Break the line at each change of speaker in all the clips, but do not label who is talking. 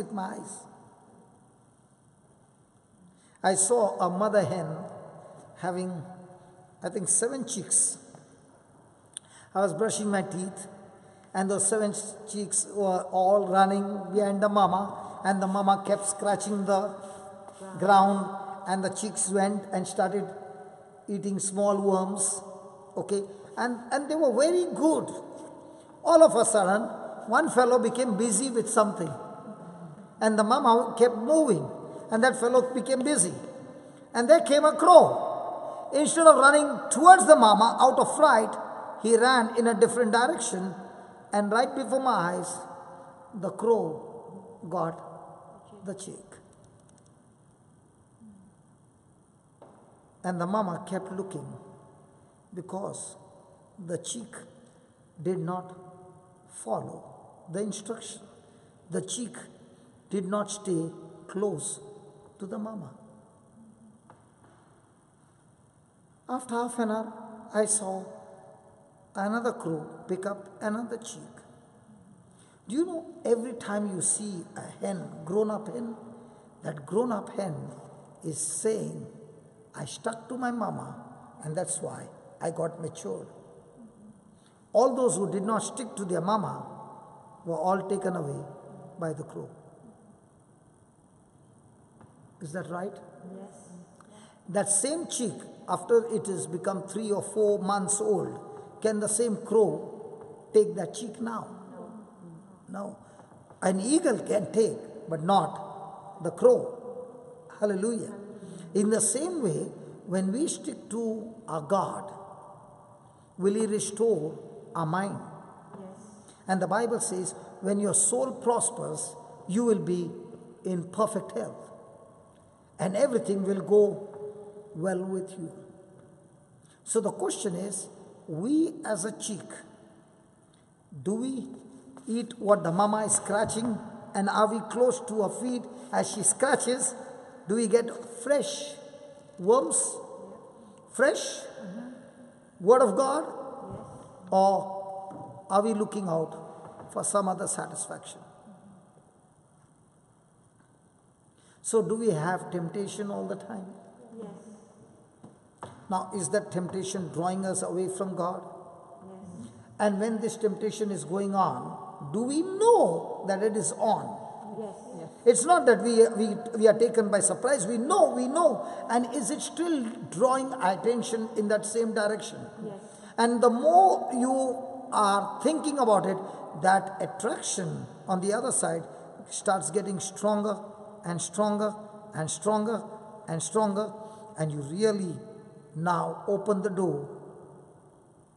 with my eyes. I saw a mother hen having, I think, 7 chicks. I was brushing my teeth, and those 7 chicks were all running behind the mama, and the mama kept scratching the ground, and the chicks went and started eating small worms, okay, and they were very good. All of a sudden, one fellow became busy with something, and the mama kept moving, and that fellow became busy, and there came a crow. Instead of running towards the mama out of fright, he ran in a different direction, and right before my eyes, the crow got the chick. And the mama kept looking because the chick did not follow the instruction. The chick did not stay close to the mama. After half an hour, I saw another crow pick up another chick. Do you know, every time you see a hen, grown-up hen, that grown-up hen is saying, I stuck to my mama, and that's why I got matured. All those who did not stick to their mama were all taken away by the crow. Is that right?
Yes.
That same chick, after it has become 3 or 4 months old, can the same crow take that chick now? No. An eagle can take, but not the crow. Hallelujah. In the same way, when we stick to our God, will He restore our mind?
Yes.
And the Bible says, when your soul prospers, you will be in perfect health. And everything will go well with you. So the question is, we as a chick, do we eat what the mama is scratching? And are we close to her feet as she scratches? Do we get fresh worms? Fresh Word of God? Or are we looking out for some other satisfaction? So do we have temptation all the time?
Yes.
Now, is that temptation drawing us away from God?
Yes.
And when this temptation is going on, do we know that it is on?
Yes. Yes.
It's not that we are taken by surprise. We know. And is it still drawing our attention in that same direction?
Yes.
And the more you are thinking about it, that attraction on the other side starts getting stronger and stronger and stronger and stronger, and you really now open the door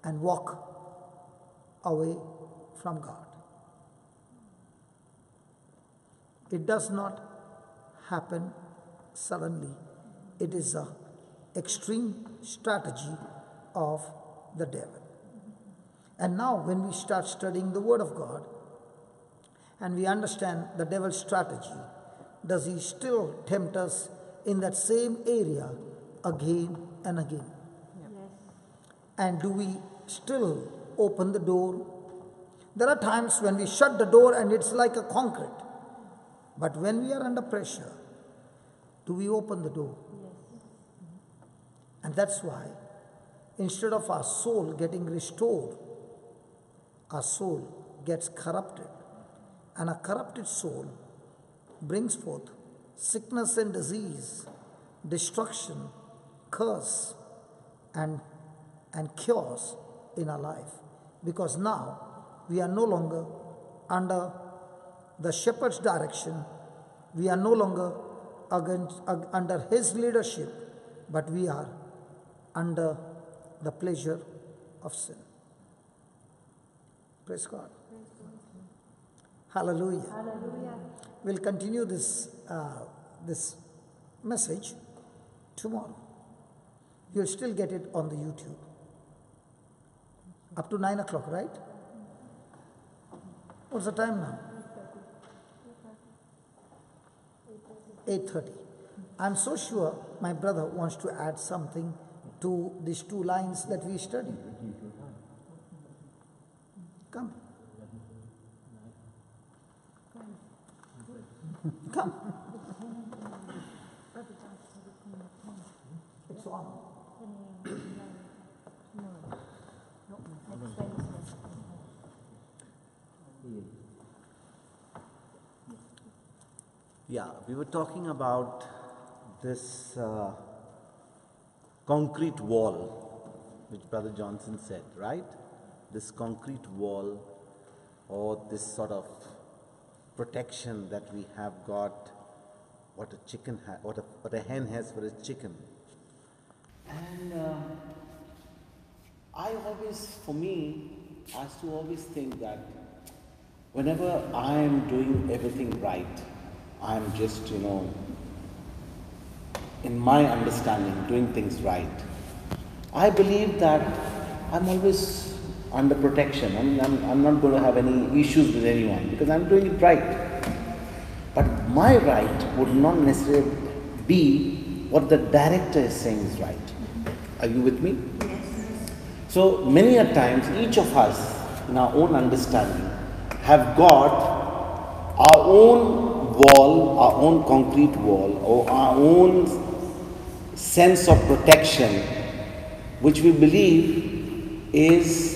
and walk away from God. It does not happen suddenly. It is an extreme strategy of the devil. And now when we start studying the Word of God and we understand the devil's strategy, does he still tempt us in that same area again and again?
Yes.
And do we still open the door? There are times when we shut the door and it's like a concrete. But when we are under pressure, do we open the door?
Yes.
And that's why, instead of our soul getting restored, our soul gets corrupted. And a corrupted soul brings forth sickness and disease, destruction, curse, and chaos in our life. Because now we are no longer under the shepherd's direction, we are no longer under his leadership, but we are under the pleasure of sin. Praise God. Hallelujah.
Hallelujah.
We'll continue this message tomorrow. You'll still get it on the YouTube. Up to 9 o'clock, right? What's the time now? 8:30. I'm so sure my brother wants to add something to these 2 lines that we studied. Come. Come. It's on.
Yeah, we were talking about this concrete wall, which Brother Johnson said, right? This concrete wall, or this sort of protection that we have got, what a hen has for its chicken. And for me, I used to always think that whenever I am doing everything right, I am just, in my understanding, doing things right. I believe that I'm always under protection. I'm not going to have any issues with anyone because I'm doing it right. But my right would not necessarily be what the director is saying is right. Are you with me?
Yes.
So many a times, each of us, in our own understanding, have got our own wall, our own concrete wall, or our own sense of protection, which we believe is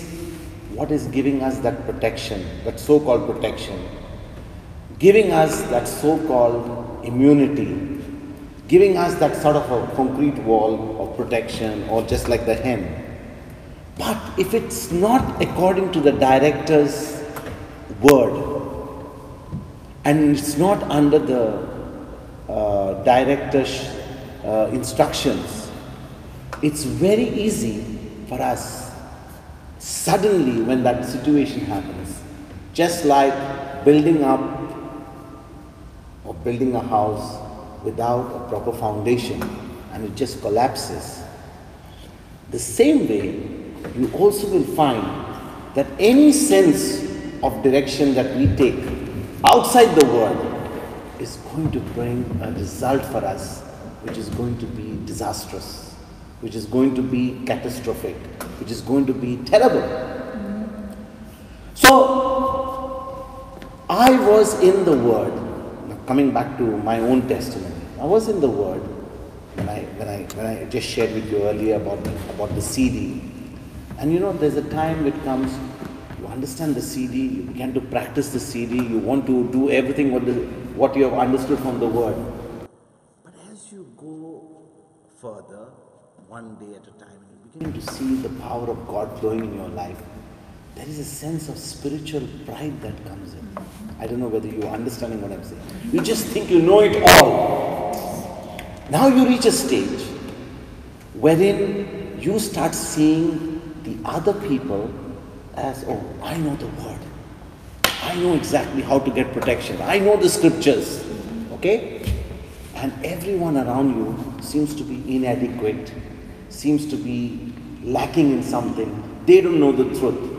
what is giving us that protection, that so-called protection, giving us that so-called immunity, giving us that sort of a concrete wall of protection, or just like the hen. But if it's not according to the director's word, and it's not under the director's instructions, it's very easy for us, suddenly when that situation happens, just like building up or building a house without a proper foundation and it just collapses. The same way, you also will find that any sense of direction that we take outside the word is going to bring a result for us which is going to be disastrous, which is going to be catastrophic, which is going to be terrible. So, I was in the word. Now, coming back to my own testimony, I was in the word when I just shared with you earlier about the CD. And there's a time it comes, you understand the CD, you begin to practice the CD, you want to do everything what you have understood from the word. But as you go further, one day at a time, and you begin to see the power of God flowing in your life, there is a sense of spiritual pride that comes in. I don't know whether you are understanding what I'm saying. You just think you know it all. Now you reach a stage wherein you start seeing the other people as, oh, I know the word. I know exactly how to get protection. I know the scriptures. Okay? And everyone around you seems to be inadequate, seems to be lacking in something. They don't know the truth.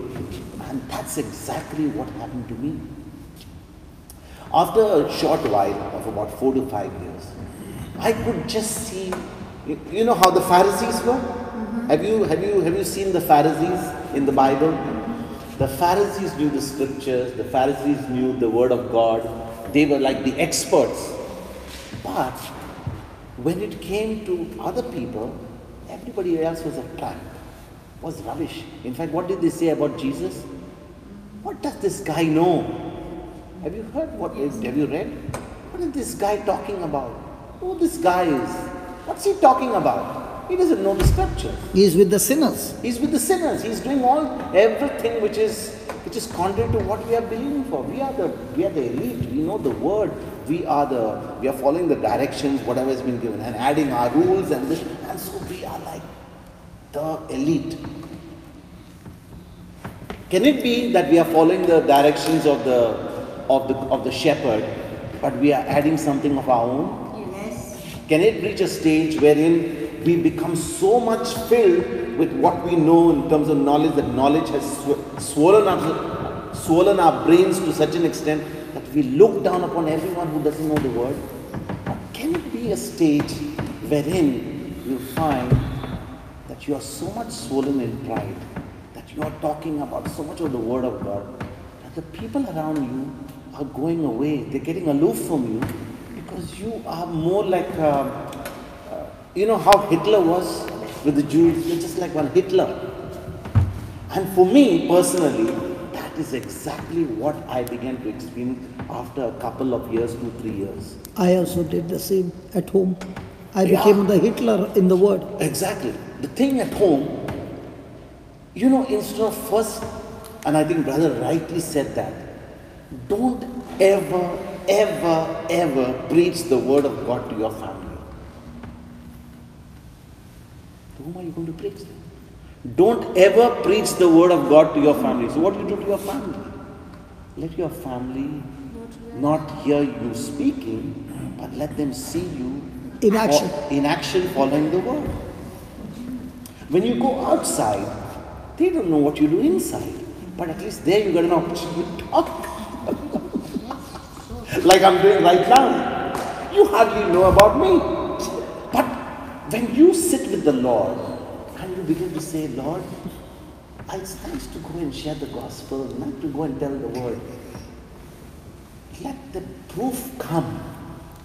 And that's exactly what happened to me. After a short while of about 4 to 5 years, I could just see, you know how the Pharisees were? Have you seen the Pharisees in the Bible? The Pharisees knew the scriptures, the Pharisees knew the word of God. They were like the experts. But when it came to other people, everybody else was a tramp, was rubbish. In fact, what did they say about Jesus? What does this guy know? Have you heard have you read? What is this guy talking about? Who this guy is? What's he talking about? He doesn't know the scripture.
He is with the sinners.
He's with the sinners. He's doing everything which is contrary to what we are believing for. We are the elite. We know the word. We are following the directions, whatever has been given, and adding our rules and this, and so we are like the elite. Can it be that we are following the directions of the shepherd, but we are adding something of our own?
Yes.
Can it reach a stage wherein we become so much filled with what we know in terms of knowledge that knowledge has swollen our brains to such an extent that we look down upon everyone who doesn't know the word? Or can it be a stage wherein you find that you are so much swollen in pride, that you are talking about so much of the word of God, that the people around you are going away. They're getting aloof from you because you are more like, you know how Hitler was with the Jews? You're just like one Hitler. And for me personally, that is exactly what I began to experience after a couple of years, 2-3 years.
I also did the same at home. I became the Hitler in the word.
Exactly. The thing at home, you know, instead of first, and I think brother rightly said that, don't ever, ever, ever preach the word of God to your family. To whom are you going to preach them? Don't ever preach the word of God to your family. So what do you do to your family? Let your family not hear you speaking, but let them see you
In action.
in action following the word. When you go outside, they don't know what you do inside. But at least there you got an opportunity to talk. Like I'm doing right now. You hardly know about me. But when you sit with the Lord and you begin to say, Lord, it's nice to go and share the gospel, not to go and tell the word. Let the proof come.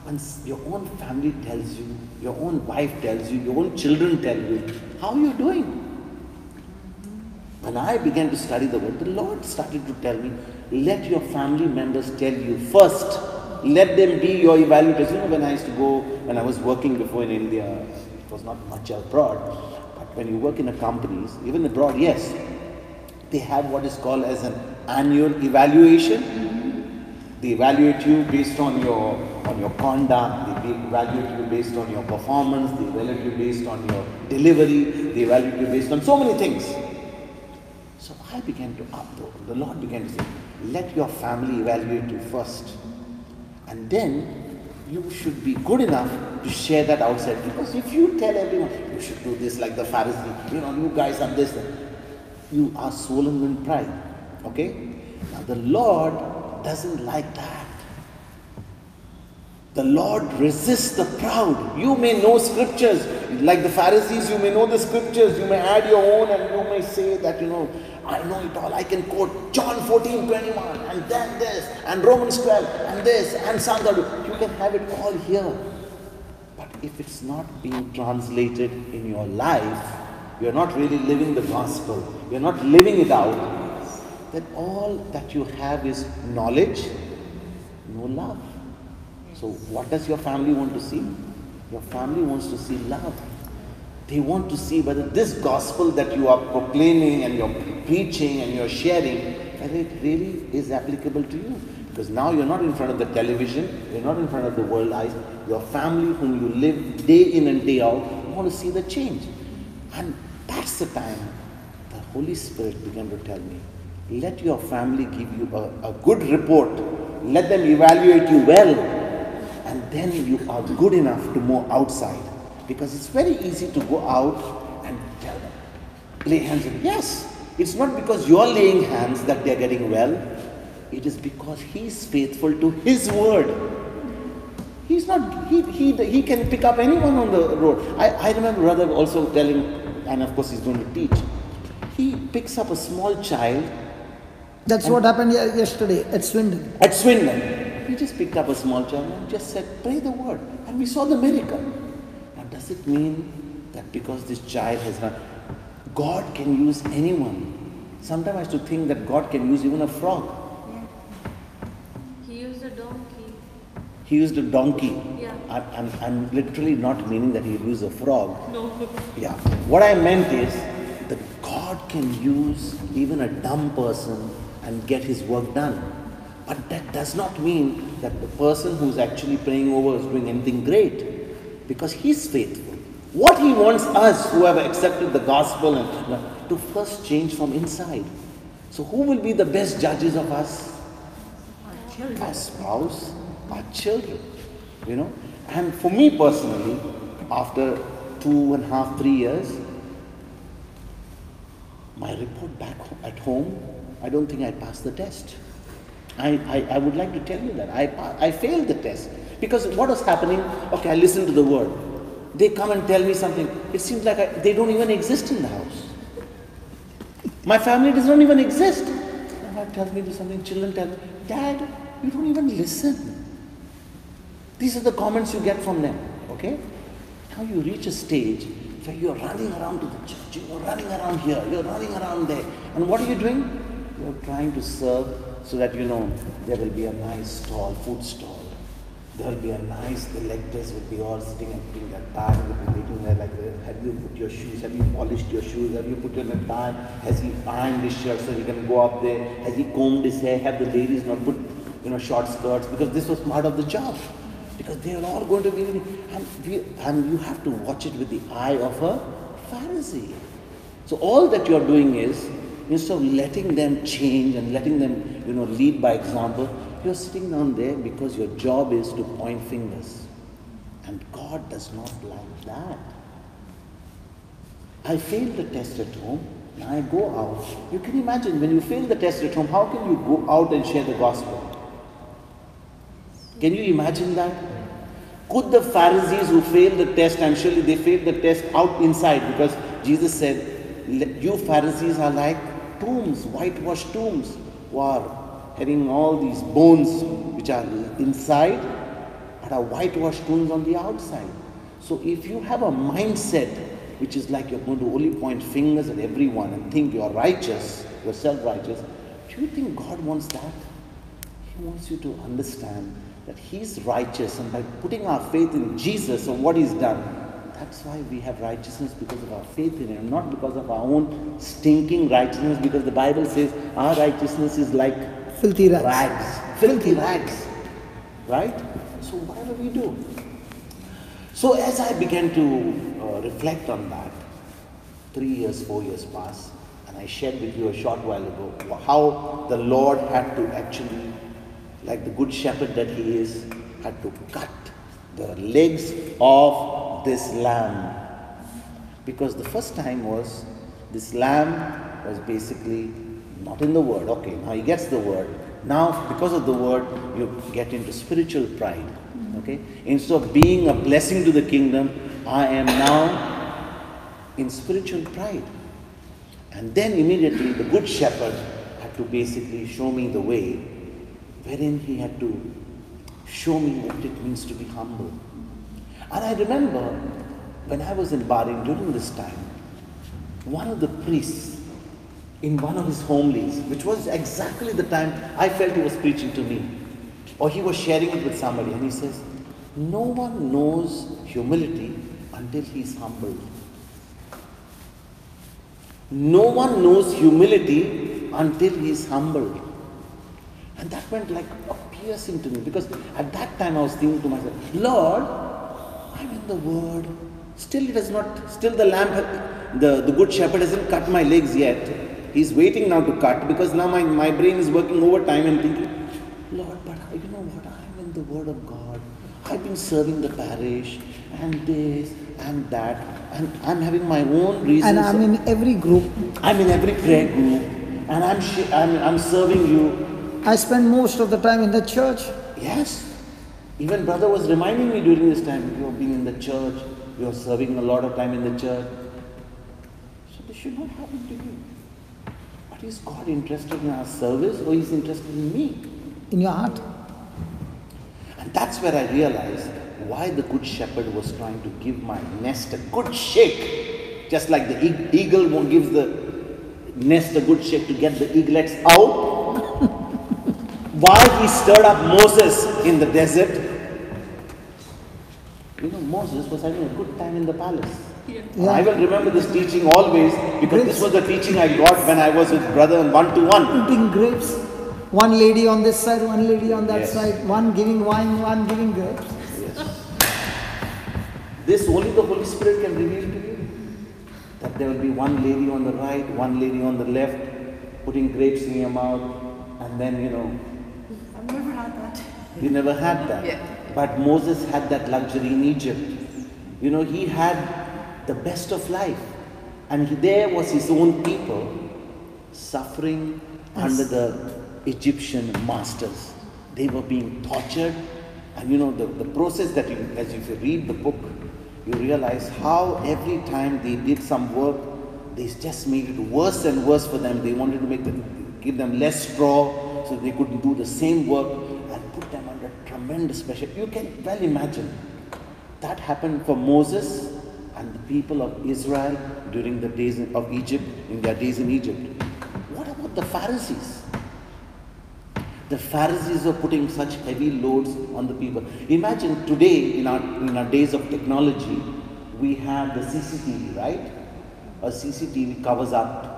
Once your own family tells you, your own wife tells you, your own children tell you, how are you doing? When I began to study the word, the Lord started to tell me, let your family members tell you first. Let them be your evaluators. You know, when I used to go, when I was working before in India, it was not much abroad, but when you work in a companies, even abroad, yes, they have what is called as an annual evaluation. They evaluate you based on your conduct, they evaluate you based on your performance, they evaluate you based on your delivery, they evaluate you based on so many things. So I began to the Lord began to say, let your family evaluate you first. And then you should be good enough to share that outside. Because if you tell everyone, you should do this like the Pharisee, you know, you guys are this, you are swollen in pride. Okay? Now the Lord doesn't like that. The Lord resists the proud. You may know scriptures. Like the Pharisees, you may know the scriptures. You may add your own and you may say that, you know, I know it all. I can quote John 14:21 and then this and Romans 12 and this and Psalm 32. You can have it all here. But if it's not being translated in your life, you're not really living the gospel. You're not living it out. Then all that you have is knowledge, no love. So what does your family want to see? Your family wants to see love. They want to see whether this gospel that you are proclaiming and you're preaching and you're sharing, whether it really is applicable to you. Because now you're not in front of the television, you're not in front of the world eyes. Your family whom you live day in and day out, you want to see the change. And that's the time the Holy Spirit began to tell me, let your family give you a good report. Let them evaluate you well. And then you are good enough to move outside. Because it's very easy to go out and tell them, lay hands on them. Yes, it's not because you're laying hands that they're getting well. It is because he's faithful to his word. He's not, he can pick up anyone on the road. I remember brother also telling, and of course he's going to teach, he picks up a small child.
That's what happened yesterday at Swindon.
At Swindon. He just picked up a small child and just said, pray the word. And we saw the miracle. Now does it mean that because this child has not, God can use anyone? Sometimes I used to think that God can use even a frog.
Yeah. He used a donkey.
He used a donkey.
Yeah.
I'm literally not meaning that he used a frog.
No.
Yeah. What I meant is that God can use even a dumb person and get his work done. But that does not mean that the person who's actually praying over is doing anything great. Because he's faithful. What he wants us who have accepted the gospel and to first change from inside. So who will be the best judges of us?
Our children.
Our spouse, our children. You know. And for me personally, after 2.5, 3 years, my report back at home, I don't think I passed the test. I would like to tell you that. I failed the test. Because what was happening, okay, I listened to the word. They come and tell me something. It seems like they don't even exist in the house. My family does not even exist. My wife tells me something, children tell me, Dad, You don't even listen. These are the comments you get from them, okay? Now you reach a stage where you're running around to the church, you're running around here, you're running around there. And what are you doing? You're trying to serve so that there will be a nice stall, food stall. There will be a nice, the lectors will be all sitting and putting their tie, will be waiting there like, have you put your shoes, have you polished your shoes, have you put your tie, has he ironed his shirt so he can go up there, has he combed his hair, have the ladies not put, short skirts, because this was part of the job. Because they are all going to be, and you have to watch it with the eye of a Pharisee. So all that you are doing is, instead of letting them change and letting them, lead by example, you're sitting down there because your job is to point fingers. And God does not like that. I failed the test at home, now I go out. You can imagine, when you fail the test at home, how can you go out and share the gospel? Can you imagine that? Could the Pharisees who failed the test, and surely they failed the test out inside, because Jesus said, you Pharisees are like tombs, whitewashed tombs, who are having all these bones which are inside, but are whitewashed tombs on the outside. So if you have a mindset which is like you're going to only point fingers at everyone and think you're righteous, you're self-righteous, do you think God wants that? He wants you to understand that He's righteous, and by putting our faith in Jesus and what He's done, that's why we have righteousness, because of our faith in Him, not because of our own stinking righteousness, because the Bible says our righteousness is like
filthy rags.
Filthy rags. Right? So whatever we do. So as I began to reflect on that, 3 years, 4 years passed, and I shared with you a short while ago how the Lord had to actually, like the good shepherd that He is, had to cut the legs of this lamb. Because the first time was, this lamb was basically not in the word. Okay, now he gets the word. Now, because of the word, you get into spiritual pride. Okay? Instead of being a blessing to the kingdom, I am now in spiritual pride. And then immediately the good shepherd had to basically show me the way, wherein he had to show me what it means to be humble. And I remember when I was in Bahrain during this time, one of the priests in one of his homilies, which was exactly the time I felt he was preaching to me, or he was sharing it with somebody, and he says, no one knows humility until he is humbled. No one knows humility until he is humbled. And that went like a piercing to me, because at that time I was thinking to myself, Lord, I'm in the Word. Still it has not, still the lamb, the good shepherd hasn't cut my legs yet. He's waiting now to cut, because now my brain is working overtime and thinking, Lord, but you know what, I'm in the Word of God. I've been serving the parish and this and that, and I'm having my own reasons.
And I'm in every group.
I'm in every prayer group, and I'm serving you.
I spend most of the time in the church.
Yes. Even brother was reminding me during this time, you're being in the church, you're serving a lot of time in the church. So this should not happen to you. But is God interested in our service, or is He interested in me?
In your heart.
And that's where I realized why the good shepherd was trying to give my nest a good shake. Just like the eagle gives the nest a good shake to get the eaglets out. Why he stirred up Moses in the desert. You know, Moses was having a good time in the palace. Yeah. I will remember this teaching always, because this was the teaching I got when I was with brother on one-to-one.
Eating grapes. One lady on this side, one lady on that side. One giving wine, one giving grapes.
Yes. This only the Holy Spirit can reveal to you. That there will be one lady on the right, one lady on the left, putting grapes in your mouth, and then, you know.
I've never had that.
You never had that.
Yeah.
But Moses had that luxury in Egypt. You know, he had the best of life. And there was his own people suffering under the Egyptian masters. They were being tortured. And you know, the process that as if you read the book, you realize how every time they did some work, they just made it worse and worse for them. They wanted to give them less straw so they couldn't do the same work. tremendous pressure. You can well imagine. That happened for Moses and the people of Israel during the days of Egypt, in their days in Egypt. What about the Pharisees? The Pharisees are putting such heavy loads on the people. Imagine today, in our days of technology, we have the CCTV, right? A CCTV covers up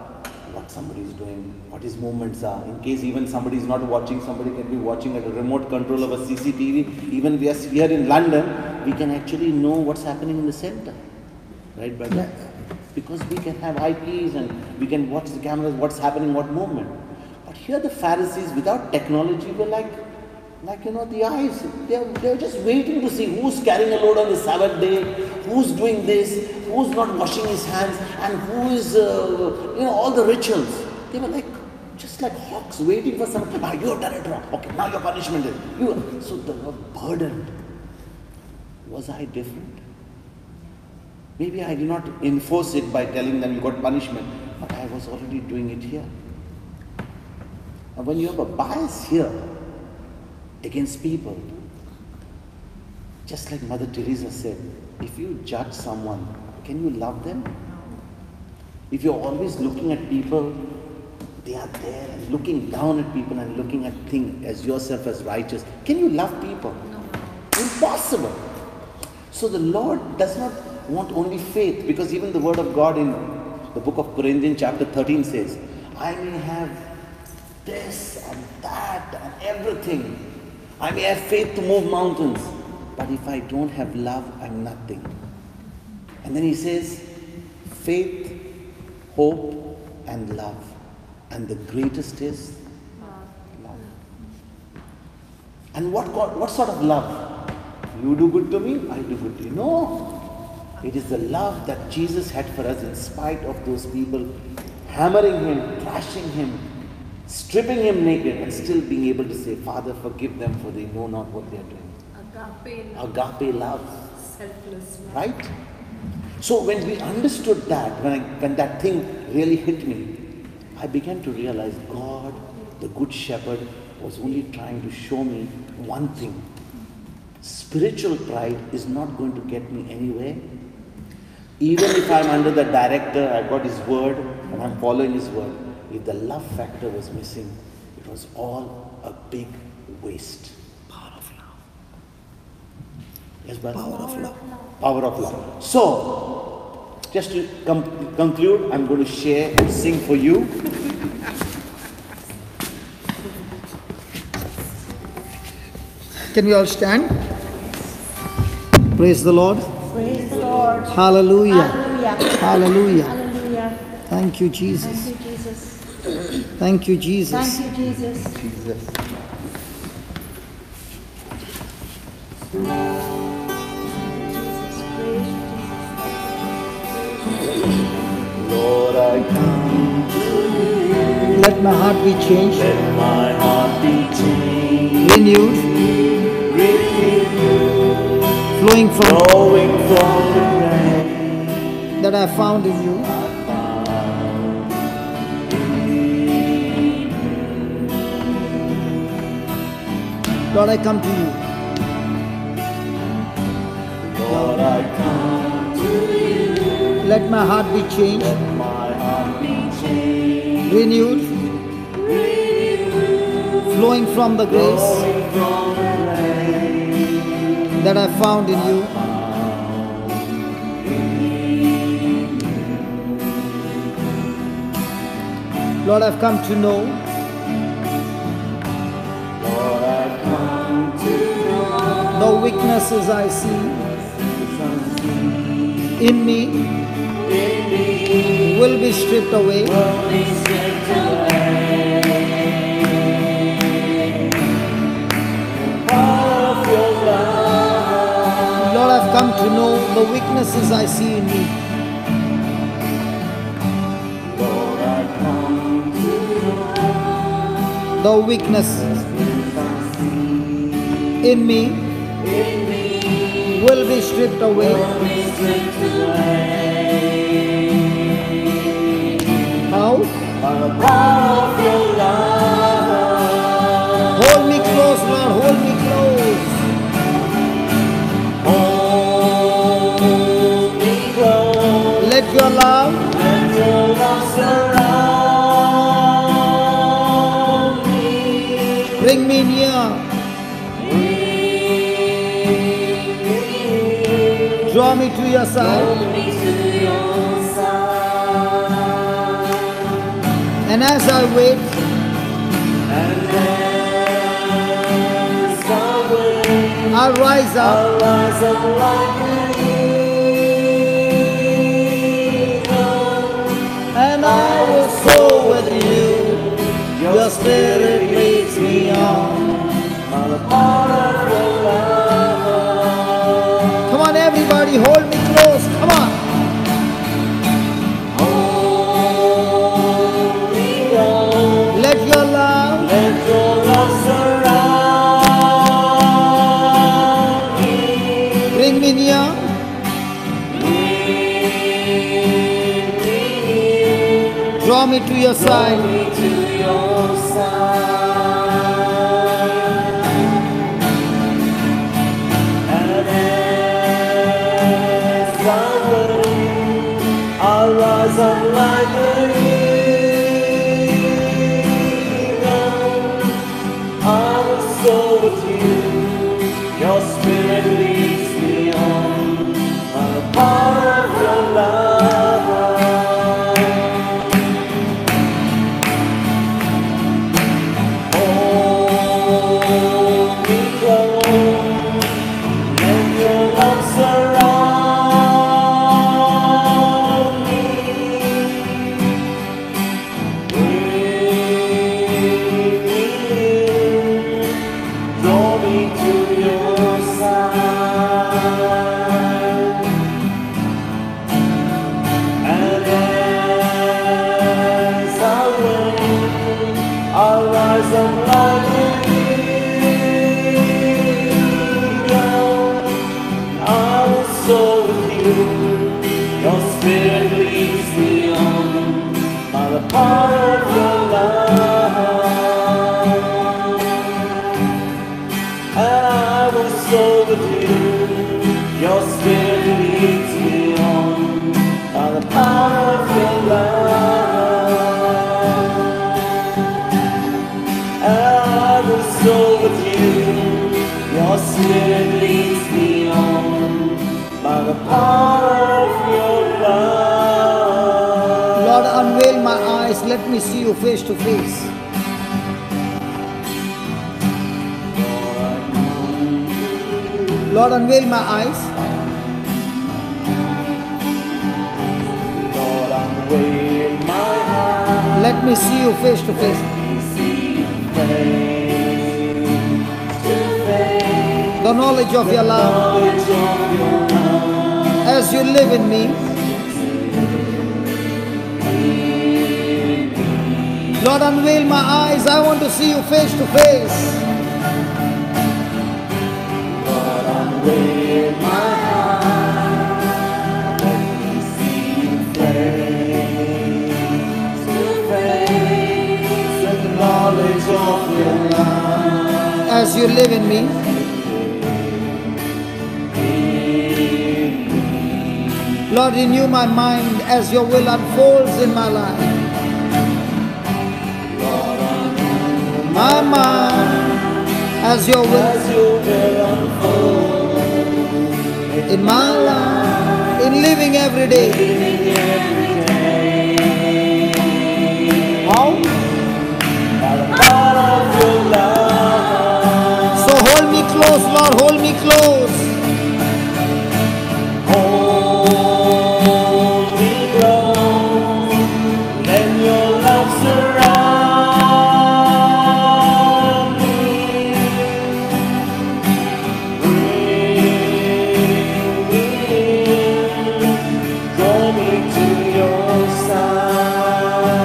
what somebody is doing, what his movements are. In case even somebody is not watching, somebody can be watching at a remote control of a CCTV. Even we are here in London, we can actually know what's happening in the center. Right, brother?
Yeah.
Because we can have eyepiece and we can watch the cameras, what's happening, what movement. But here the Pharisees, without technology, were like the eyes. They're just waiting to see who's carrying a load on the Sabbath day, who's doing this, who's not washing his hands, and who is, all the rituals. They were just like hawks waiting for someone. You have done it wrong. Okay, now your punishment is. So they were burdened. Was I different? Maybe I did not enforce it by telling them you got punishment, but I was already doing it here. And when you have a bias here against people, just like Mother Teresa said, if you judge someone, can you love them? If you're always looking at people, they are there and looking down at people and looking at things as yourself as righteous, can you love people? No. Impossible. So the Lord does not want only faith, because even the word of God in the book of Corinthians chapter 13 says, I may have this and that and everything. I may have faith to move mountains, but if I don't have love, I'm nothing. And then he says, faith, hope and love. And the greatest is love. And what sort of love? You do good to me, I do good to you. No. It is the love that Jesus had for us in spite of those people hammering him, thrashing him, stripping him naked, and still being able to say, Father, forgive them, for they know not what they are doing. Agape love.
Selfless love.
Right? So when we understood that, when that thing really hit me, I began to realize God, the Good Shepherd, was only trying to show me one thing. Spiritual pride is not going to get me anywhere. Even if I'm under the director, I've got his word and I'm following his word. If the love factor was missing, it was all a big waste.
Power of love.
Yes, brother?
Power of love.
Power of love. So, just to conclude, I'm going to sing for you.
Can we all stand? Praise the Lord.
Praise the Lord.
Hallelujah.
Hallelujah.
Hallelujah.
Hallelujah.
Thank you, Jesus.
Thank you, Jesus.
Thank you, Jesus.
Thank you, Jesus.
Jesus. Lord, I come to you.
Let my heart be changed,
Let my heart be changed.
renewed, flowing from
the rain
that I found in you. Lord, I come to you.
Lord, I come to you.
Let my heart be changed,
Let my heart be changed.
renewed, flowing from the grace
Flowing from the rain
that I found in you. Lord, I've come to know
Lord, I come to know
the weaknesses I see in me will be stripped away. Lord, I've come to know the weaknesses I see in me.
Lord, I come to
The weaknesses in me will be stripped away. How?
by the power of your love.
Hold me close, Lord, hold me close. Draw me to your side. And as I wait, I'll rise up. And I will soar with you. Your spirit leads me on. Come on, everybody, hold me close. Come on. Let your love surround me. Bring me near. Draw me to your side.
And as I wait, I'll rise up like an eagle. I will soar with you. Your spirit leads me on by the power of your love. Your spirit leads me on by the power of your love. And I will soar with you. Your spirit leads me on by the power of your love.
Lord, unveil my eyes. Let me see you face to face. Lord, unveil my eyes.
Lord, unveil my eyes.
Let me see you face to face. The knowledge of your love as you live in me. Lord, unveil my eyes. I want to see you face to face.
Unveil my eyes, let me see you face to face, and the knowledge of your love
as you live in me. Lord, renew my mind as your will unfolds in my life. My mind as your will unfold in my life, in living every day. How? So hold me close, Lord, hold me close.
Hold me close, let your love surround me. Bring me in, draw me to your side.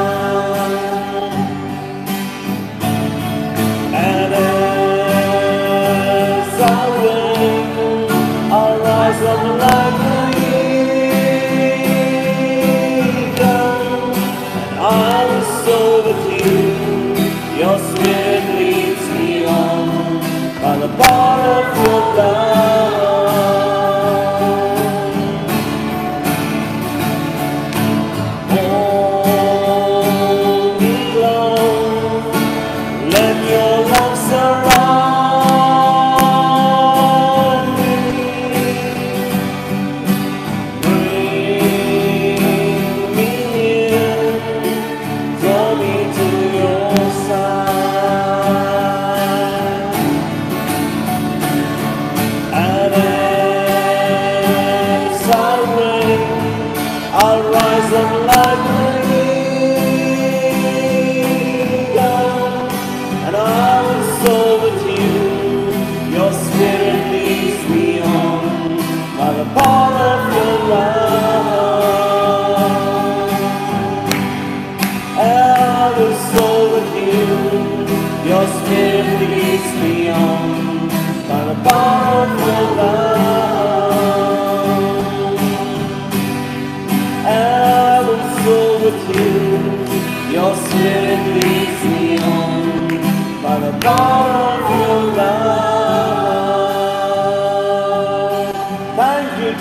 And as I wait, I'll rise up like an eagle, and I will soar with you. Your spirit leads me on by the power of your love. Hold me close, let your love surround me.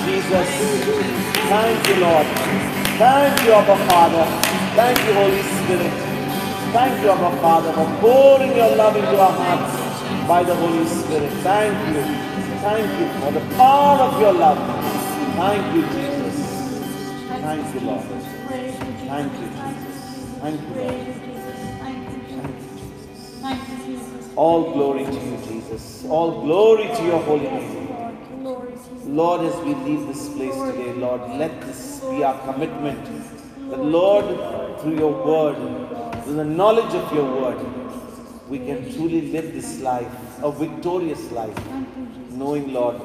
Jesus. Thank you, Lord. Thank you, Abba Father. Thank you, Holy Spirit. Thank you, Abba Father, for pouring your love into our hearts by the Holy Spirit. Thank you. Thank you for the power of your love. Thank you, Jesus. Thank you, Lord. Thank you, Jesus. Thank you, Lord.
Thank you, Jesus.
All glory to you, Jesus. All glory to your holy name.
Glory to you.
Lord, as we leave this place today, Lord, let this be our commitment. That, Lord, through your word, through the knowledge of your word, we can truly live this life, a victorious life, knowing, Lord,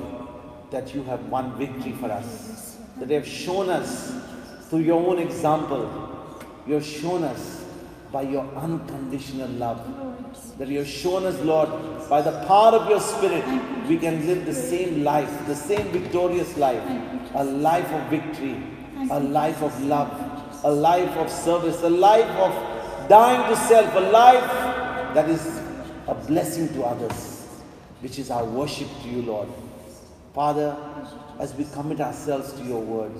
that you have won victory for us. That you have shown us through your own example. You have shown us by your unconditional love. That you have shown us, Lord, by the power of your Spirit, we can live the same life, the same victorious life, a life of victory, a life of love, a life of service, a life of dying to self, a life that is a blessing to others, which is our worship to you, Lord. Father, as we commit ourselves to your word,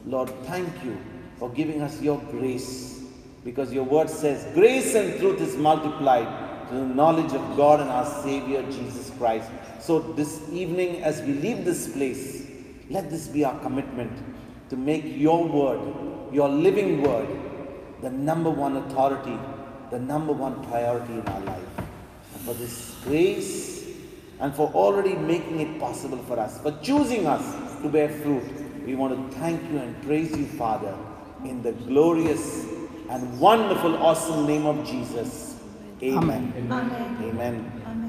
Lord, thank you for giving us your grace, because your word says grace and truth is multiplied to the knowledge of God and our Savior Jesus Christ. So this evening, as we leave this place, let this be our commitment to make your word, your living word, the number one authority, the number one priority in our life. And for this grace, and for already making it possible for us, for choosing us to bear fruit, we want to thank you and praise you, Father, in the glorious and wonderful, awesome name of Jesus. Amen.
Amen.
Amen.
Amen.